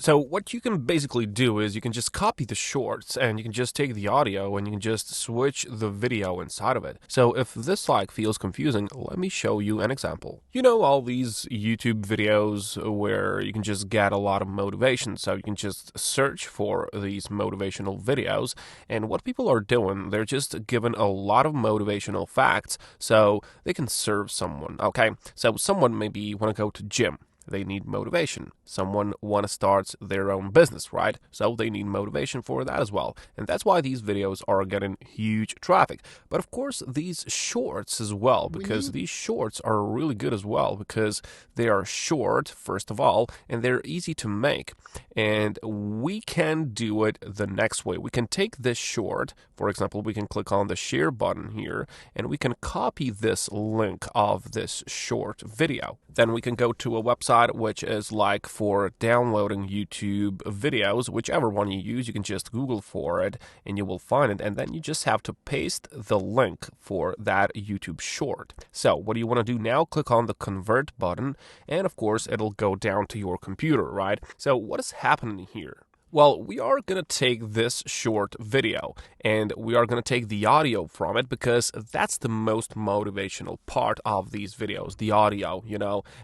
So what you can basically do is you can just copy the shorts and you can just take the audio and you can just switch the video inside of it. So if this feels confusing, let me show you an example. You know all these YouTube videos where you can just get a lot of motivation. So you can just search for these motivational videos, and what people are doing, they're just given a lot of motivational facts so they can serve someone. Okay, so someone maybe want to go to gym. They need motivation. Someone want to start their own business, right? So they need motivation for that as well. And that's why these videos are getting huge traffic. But of course, these shorts as well, because these shorts are really good as well, because they are short, first of all, and they're easy to make. And we can do it the next way. We can take this short, for example, we can click on the share button here, and we can copy this link of this short video. Then we can go to a website which is like for downloading YouTube videos, whichever one you use, you can just Google for it and you will find it, and then you just have to paste the link for that YouTube short. So what do you want to do now? Click on the convert button, and of course it'll go down to your computer, right? So what is happening here? Well, we are going to take this short video and we are going to take the audio from it, because that's the most motivational part of these videos, the audio,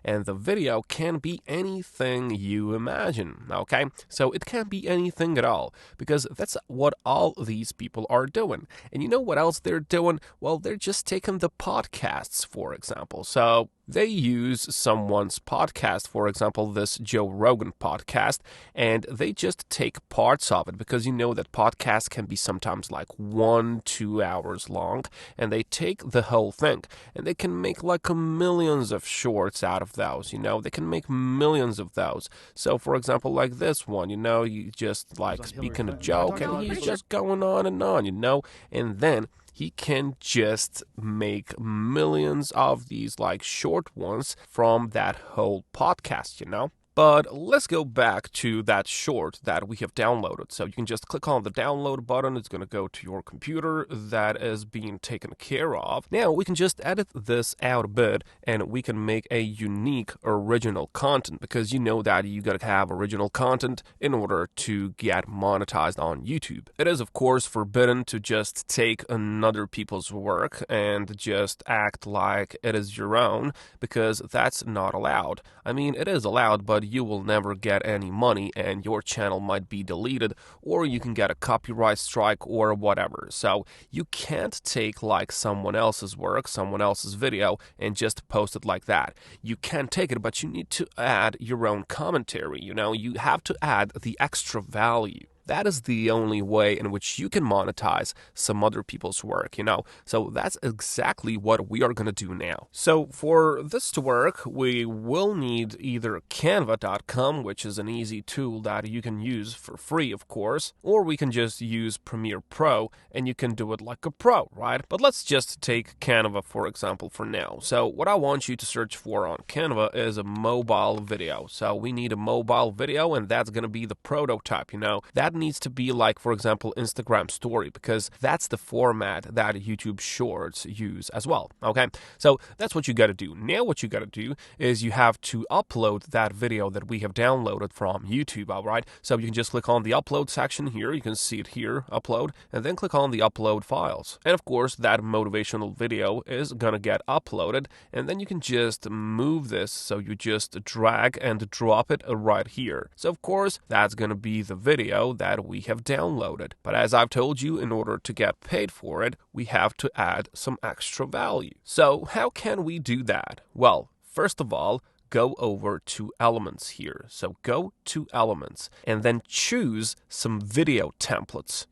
and the video can be anything you imagine, okay? So it can be anything at all, because that's what all these people are doing. And you know what else they're doing? Well, they're just taking the podcasts, for example. So they use someone's podcast, for example, this Joe Rogan podcast, and they just take parts of it, because you know that podcasts can be sometimes like 1-2 hours long, and they take the whole thing and they can make like millions of shorts out of those. They can make millions of those. So for example, like this one, you just like speaking a joke and he's just going on, and then he can just make millions of these like short ones from that whole podcast. But let's go back to that short that we have downloaded. So you can just click on the download button. It's going to go to your computer. That is being taken care of. Now we can just edit this out a bit and we can make a unique original content, because you know that you got to have original content in order to get monetized on YouTube. It is of course forbidden to just take another people's work and just act like it is your own, because that's not allowed. I mean, it is allowed, but you will never get any money and your channel might be deleted, or you can get a copyright strike or whatever. So you can't take like someone else's work, someone else's video, and just post it like that. You can take it, but you need to add your own commentary. You have to add the extra value. That is the only way in which you can monetize some other people's work, So that's exactly what we are going to do now. So for this to work, we will need either Canva.com, which is an easy tool that you can use for free, of course, or we can just use Premiere Pro and you can do it like a pro, right? But let's just take Canva, for example, for now. So what I want you to search for on Canva is a mobile video. So we need a mobile video, and that's going to be the prototype, That needs to be like, for example, Instagram story, because that's the format that YouTube Shorts use as well. Okay, so that's what you got to do. Now what you got to do is you have to upload that video that we have downloaded from YouTube. All right, so you can just click on the upload section here. You can see it here, upload, and then click on the upload files. And of course, that motivational video is gonna get uploaded, and then you can just move this. So you just drag and drop it right here. So of course, that's gonna be the video that we have downloaded. But as I've told you, in order to get paid for it, we have to add some extra value. So how can we do that? Well, first of all, go over to Elements here. So go to Elements and then choose some video templates,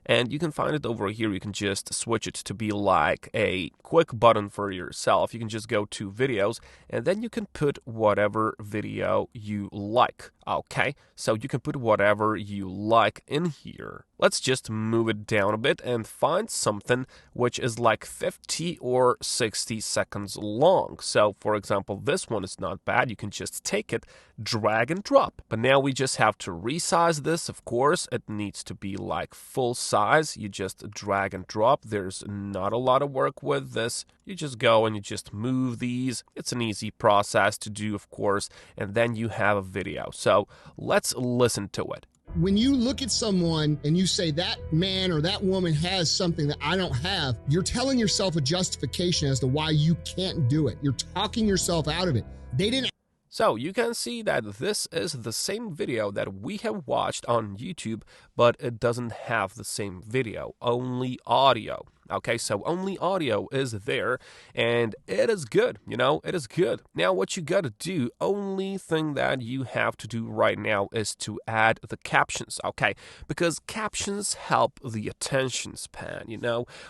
and you can find it over here. You can just switch it to be like a quick button for yourself. You can just go to videos and then you can put whatever video you like. Okay, so you can put whatever you like in here. Let's just move it down a bit and find something which is like 50 or 60 seconds long. So for example, this one is not bad. You can just take it, drag and drop. But now we just have to resize this. Of course, it needs to be like full size. You just drag and drop. There's not a lot of work with this. You just go and you just move these. It's an easy process to do, of course, and then you have a video. So So let's listen to it. When you look at someone and you say that man or that woman has something that I don't have, you're telling yourself a justification as to why you can't do it. You're talking yourself out of it. They didn't. So you can see that this is the same video that we have watched on YouTube, but it doesn't have the same video, only audio. Okay, so only audio is there, and it is good, it is good. Now, what you gotta do, only thing that you have to do right now is to add the captions, okay? Because captions help the attention span,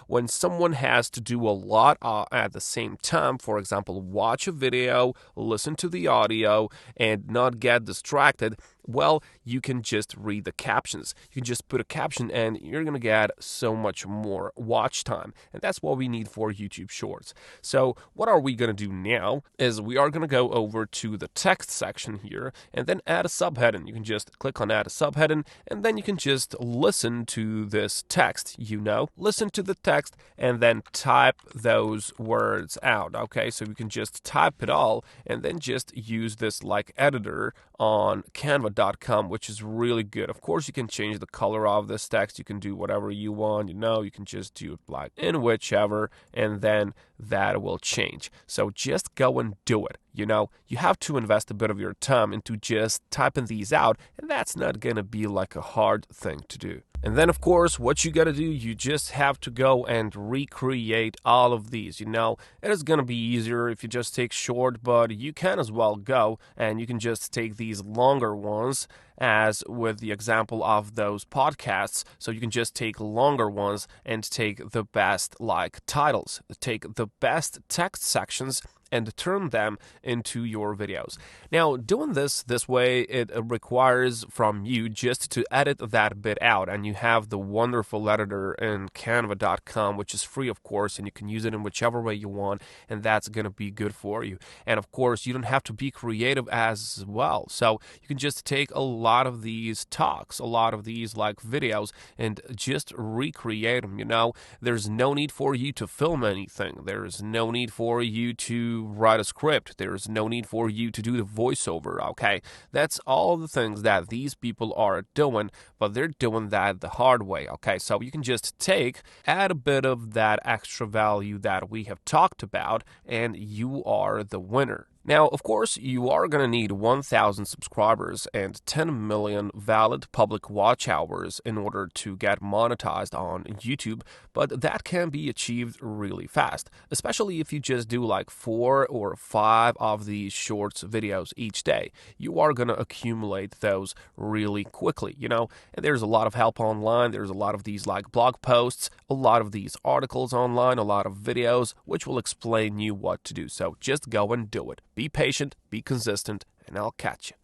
When someone has to do a lot at the same time, for example, watch a video, listen to the audio, and not get distracted, well, you can just read the captions. You can just put a caption and you're going to get so much more watch time. And that's what we need for YouTube Shorts. So what are we going to do now is we are going to go over to the text section here and then add a subheading. You can just click on add a subheading and then you can just listen to this text, Listen to the text and then type those words out, okay? So you can just type it all and then just use this like editor on Canva.com, which is really good. Of course, you can change the color of this text. You can do whatever you want, you can just do it like in whichever, and then that will change. So just go and do it. You have to invest a bit of your time into just typing these out, and that's not going to be like a hard thing to do. And then, of course, what you got to do, you just have to go and recreate all of these. It is going to be easier if you just take short, but you can as well go and you can just take these longer ones, as with the example of those podcasts. So you can just take longer ones and take the best titles, take the best text sections and turn them into your videos. Now, doing this way, it requires from you just to edit that bit out, and you have the wonderful editor in Canva.com, which is free, of course, and you can use it in whichever way you want, and that's going to be good for you. And of course, you don't have to be creative as well. So you can just take a lot of these talks, a lot of these videos, and just recreate them. There's no need for you to film anything. There's no need for you to write a script. There's no need for you to do the voiceover, okay? That's all the things that these people are doing, but they're doing that the hard way, okay? So you can just add a bit of that extra value that we have talked about, and you are the winner. Now, of course, you are going to need 1,000 subscribers and 10 million valid public watch hours in order to get monetized on YouTube, but that can be achieved really fast, especially if you just do 4 or 5 of these shorts videos each day. You are going to accumulate those really quickly, and there's a lot of help online. There's a lot of these blog posts, a lot of these articles online, a lot of videos, which will explain you what to do. So just go and do it. Be patient, be consistent, and I'll catch you.